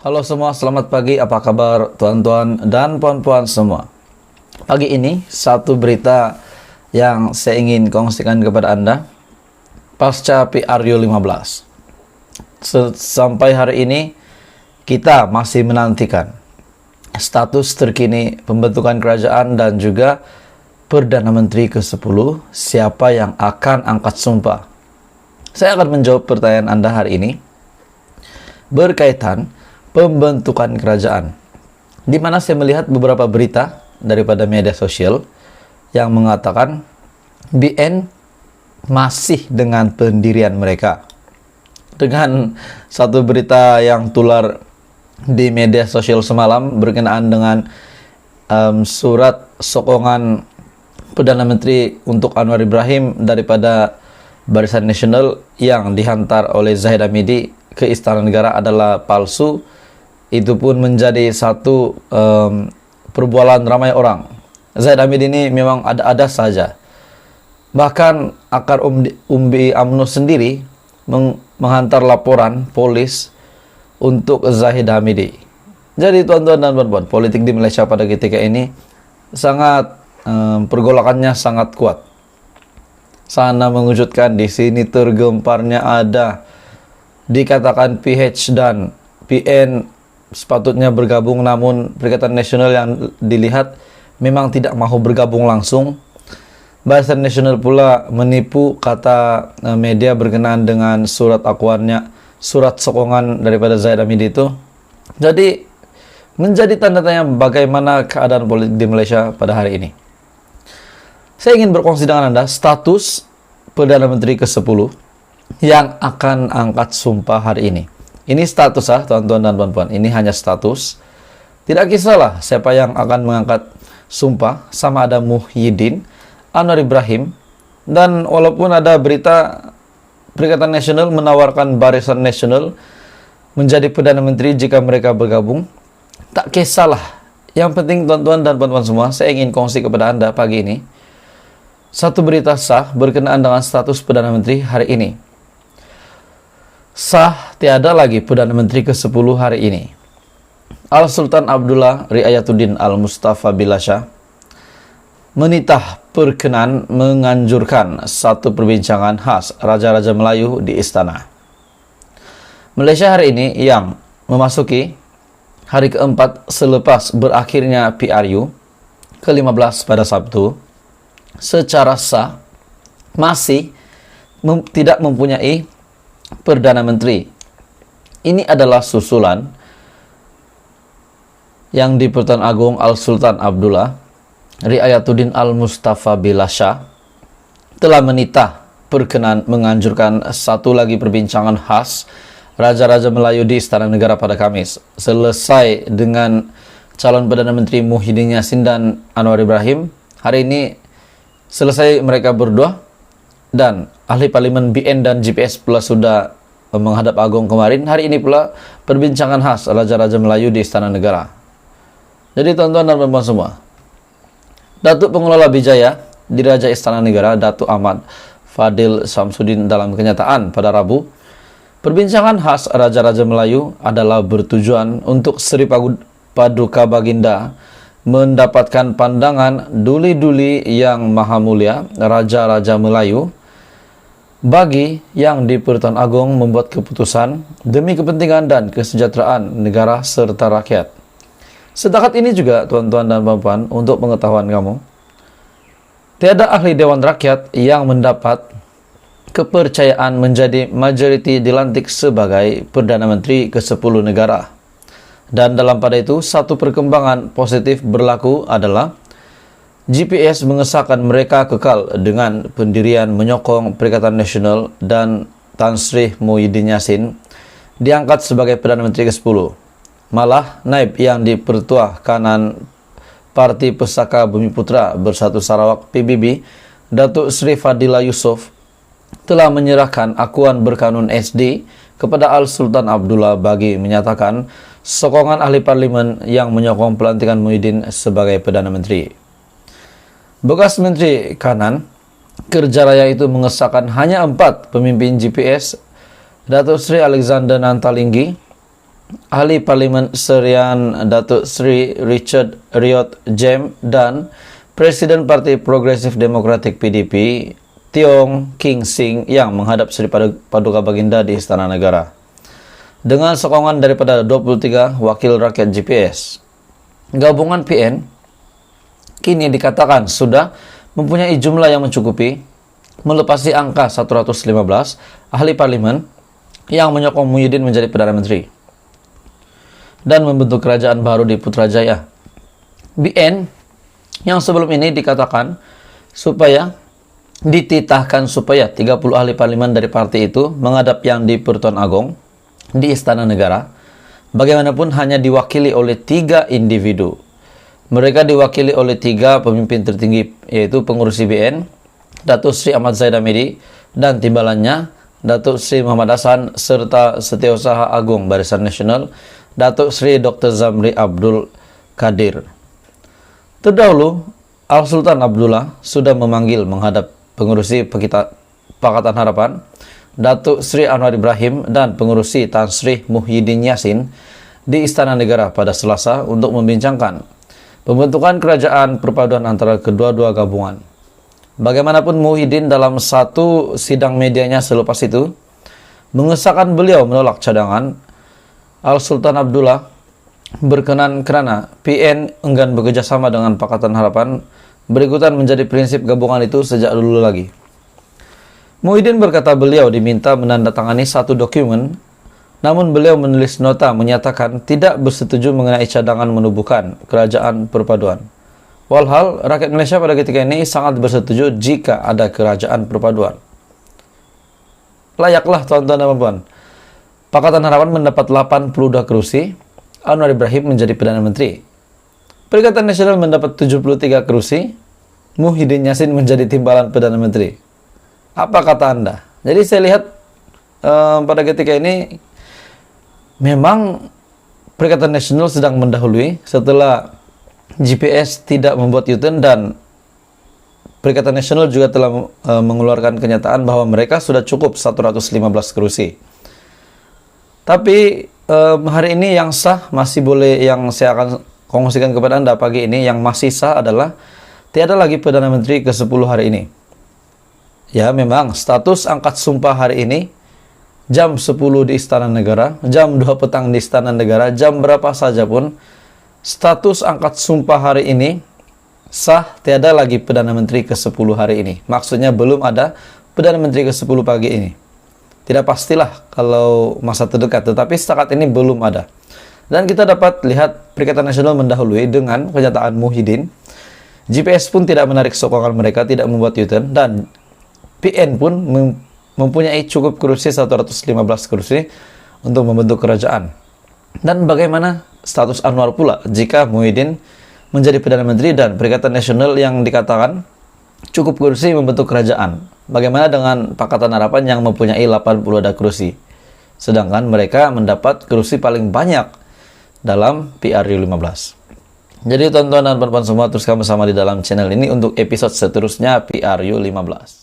Halo semua, selamat pagi. Apa kabar tuan-tuan dan puan-puan semua? Pagi ini, satu berita yang saya ingin kongsikan kepada Anda. Pasca PRU 15. Sampai hari ini, kita masih menantikan status terkini pembentukan kerajaan dan juga Perdana Menteri ke-10, siapa yang akan angkat sumpah. Saya akan menjawab pertanyaan Anda hari ini berkaitan pembentukan kerajaan, di mana saya melihat beberapa berita daripada media sosial yang mengatakan BN masih dengan pendirian mereka. Dengan satu berita yang tular di media sosial semalam berkenaan dengan surat sokongan Perdana Menteri untuk Anwar Ibrahim daripada Barisan Nasional yang dihantar oleh Zahid Hamidi ke Istana Negara adalah palsu. Itu pun menjadi satu perbualan ramai orang. Zahid Hamidi ini memang ada-ada saja. Bahkan akar Umbi UMNO sendiri menghantar laporan polis untuk Zahid Hamidi. Jadi tuan-tuan dan puan-puan, politik di Malaysia pada ketika ini sangat pergolakannya sangat kuat. Sana mengejutkan, di sini tergemparnya ada. Dikatakan PH dan PN sepatutnya bergabung, namun Perikatan Nasional yang dilihat memang tidak mahu bergabung langsung. Barisan Nasional pula menipu, kata media, berkenaan dengan surat akuannya, surat sokongan daripada Zahid Hamidi itu. Jadi menjadi tanda tanya bagaimana keadaan politik di Malaysia pada hari ini. Saya ingin berkongsi dengan Anda status Perdana Menteri ke-10 yang akan angkat sumpah hari ini. Ini status tuan-tuan dan puan-puan. Ini hanya status. Tidak kisahlah siapa yang akan mengangkat sumpah, sama ada Muhyiddin, Anwar Ibrahim, dan walaupun ada berita Perikatan Nasional menawarkan Barisan Nasional menjadi Perdana Menteri jika mereka bergabung, tak kisahlah. Yang penting tuan-tuan dan puan-puan semua, saya ingin kongsi kepada Anda pagi ini satu berita sah berkenaan dengan status Perdana Menteri hari ini. Sah tiada lagi Perdana Menteri ke-10 hari ini. Al-Sultan Abdullah Riayatuddin Al-Mustafa Bilasha menitah perkenan menganjurkan satu perbincangan khas Raja-Raja Melayu di Istana. Malaysia hari ini yang memasuki hari keempat selepas berakhirnya PRU ke-15 pada Sabtu, secara sah masih tidak mempunyai Perdana Menteri. Ini adalah susulan yang di Pertuan Agong Al-Sultan Abdullah Riayatuddin Al-Mustafa Bilasha telah menitah perkenan menganjurkan satu lagi perbincangan khas Raja-Raja Melayu di Istana Negara pada Kamis. Selesai dengan calon Perdana Menteri Muhyiddin Yassin dan Anwar Ibrahim, hari ini selesai mereka berdua, dan ahli parlimen BN dan GPS pula sudah menghadap Agong kemarin. Hari ini pula perbincangan khas Raja-Raja Melayu di Istana Negara. Jadi tuan-tuan dan puan-puan semua, Datuk Pengelola Bijaya Diraja Istana Negara, Datuk Ahmad Fadil Samsudin, dalam kenyataan pada Rabu, perbincangan khas Raja-Raja Melayu adalah bertujuan untuk Seri Paduka Baginda mendapatkan pandangan duli-duli yang maha mulia Raja-Raja Melayu bagi yang di Pertuan Agong membuat keputusan demi kepentingan dan kesejahteraan negara serta rakyat. Setakat ini juga tuan-tuan dan puan-puan, untuk pengetahuan kamu, tiada ahli Dewan Rakyat yang mendapat kepercayaan menjadi majoriti dilantik sebagai Perdana Menteri ke-10 negara. Dan dalam pada itu, satu perkembangan positif berlaku adalah GPS mengesahkan mereka kekal dengan pendirian menyokong Perikatan Nasional, dan Tan Sri Muhyiddin Yassin diangkat sebagai Perdana Menteri ke-10. Malah naib yang di Pertua Kanan Parti Pesaka Bumi Putra Bersatu Sarawak PBB, Datuk Sri Fadila Yusof, telah menyerahkan akuan berkanun SD kepada Al-Sultan Abdullah bagi menyatakan sokongan ahli parlimen yang menyokong pelantikan Muhyiddin sebagai Perdana Menteri. Bekas Menteri Kanan Kerja Raya itu mengesahkan hanya 4 pemimpin GPS, Datuk Sri Alexander Nantalinggi, Ahli Parlimen Serian Datuk Seri Richard Riyot Jem dan Presiden Parti Progresif Demokratik PDP Tiong King Sing yang menghadap Sri Paduka Baginda di Istana Negara. Dengan sokongan daripada 23 wakil rakyat GPS, gabungan PN kini dikatakan sudah mempunyai jumlah yang mencukupi melepasi angka 115 ahli parlimen yang menyokong Muhyiddin menjadi Perdana Menteri dan membentuk kerajaan baru di Putrajaya. BN yang sebelum ini dikatakan dititahkan supaya 30 ahli parlimen dari parti itu menghadap yang di Pertuan Agong di Istana Negara, bagaimanapun hanya diwakili oleh 3 individu. Mereka diwakili oleh 3 pemimpin tertinggi, yaitu pengurus BN, Datuk Sri Ahmad Zaid Hamidi, dan timbalannya Datuk Sri Muhammad Hasan, serta Setiausaha Agung Barisan Nasional, Datuk Sri Dr. Zamri Abdul Kadir. Terdahulu, Al-Sultan Abdullah sudah memanggil menghadap pengurusi Pakatan Harapan, Datuk Sri Anwar Ibrahim, dan pengurusi Tan Sri Muhyiddin Yassin di Istana Negara pada Selasa untuk membincangkan pembentukan kerajaan perpaduan antara kedua-dua gabungan. Bagaimanapun Muhyiddin dalam satu sidang medianya selepas itu mengesahkan beliau menolak cadangan. Al-Sultan Abdullah berkenan kerana PN enggan bekerjasama dengan Pakatan Harapan berikutan menjadi prinsip gabungan itu sejak dulu lagi. Muhyiddin berkata beliau diminta menandatangani satu dokumen, namun beliau menulis nota menyatakan tidak bersetuju mengenai cadangan menubuhkan kerajaan perpaduan. Walhal rakyat Malaysia pada ketika ini sangat bersetuju jika ada kerajaan perpaduan. Layaklah tuan-tuan dan puan-puan, Pakatan Harapan mendapat 82 kursi, Anwar Ibrahim menjadi Perdana Menteri. Perikatan Nasional mendapat 73 kursi, Muhyiddin Yassin menjadi timbalan Perdana Menteri. Apa kata Anda? Jadi saya lihat pada ketika ini memang Perikatan Nasional sedang mendahului setelah GPS tidak membuat U-turn, dan Perikatan Nasional juga telah mengeluarkan kenyataan bahwa mereka sudah cukup 115 kursi. Tapi hari ini yang sah masih boleh, yang saya akan kongsikan kepada Anda pagi ini, yang masih sah adalah tiada lagi Perdana Menteri ke-10 hari ini. Ya, memang status angkat sumpah hari ini jam 10 di Istana Negara, jam 2 petang di Istana Negara, jam berapa saja pun status angkat sumpah hari ini sah, tiada lagi Perdana Menteri ke-10 hari ini. Maksudnya belum ada Perdana Menteri ke-10 pagi ini. Tidak pastilah kalau masa terdekat, tetapi setakat ini belum ada. Dan kita dapat lihat Perikatan Nasional mendahului dengan kenyataan Muhyiddin. GPS pun tidak menarik sokongan mereka, tidak membuat U-turn, dan PN pun mempunyai cukup kursi 115 kursi untuk membentuk kerajaan. Dan bagaimana status Anwar pula jika Muhyiddin menjadi Perdana Menteri dan Perikatan Nasional yang dikatakan cukup kursi membentuk kerajaan? Bagaimana dengan Pakatan Harapan yang mempunyai 80 kursi, sedangkan mereka mendapat kursi paling banyak dalam PRU 15. Jadi tonton dan teman-teman semua, teruskan bersama di dalam channel ini untuk episode seterusnya PRU 15.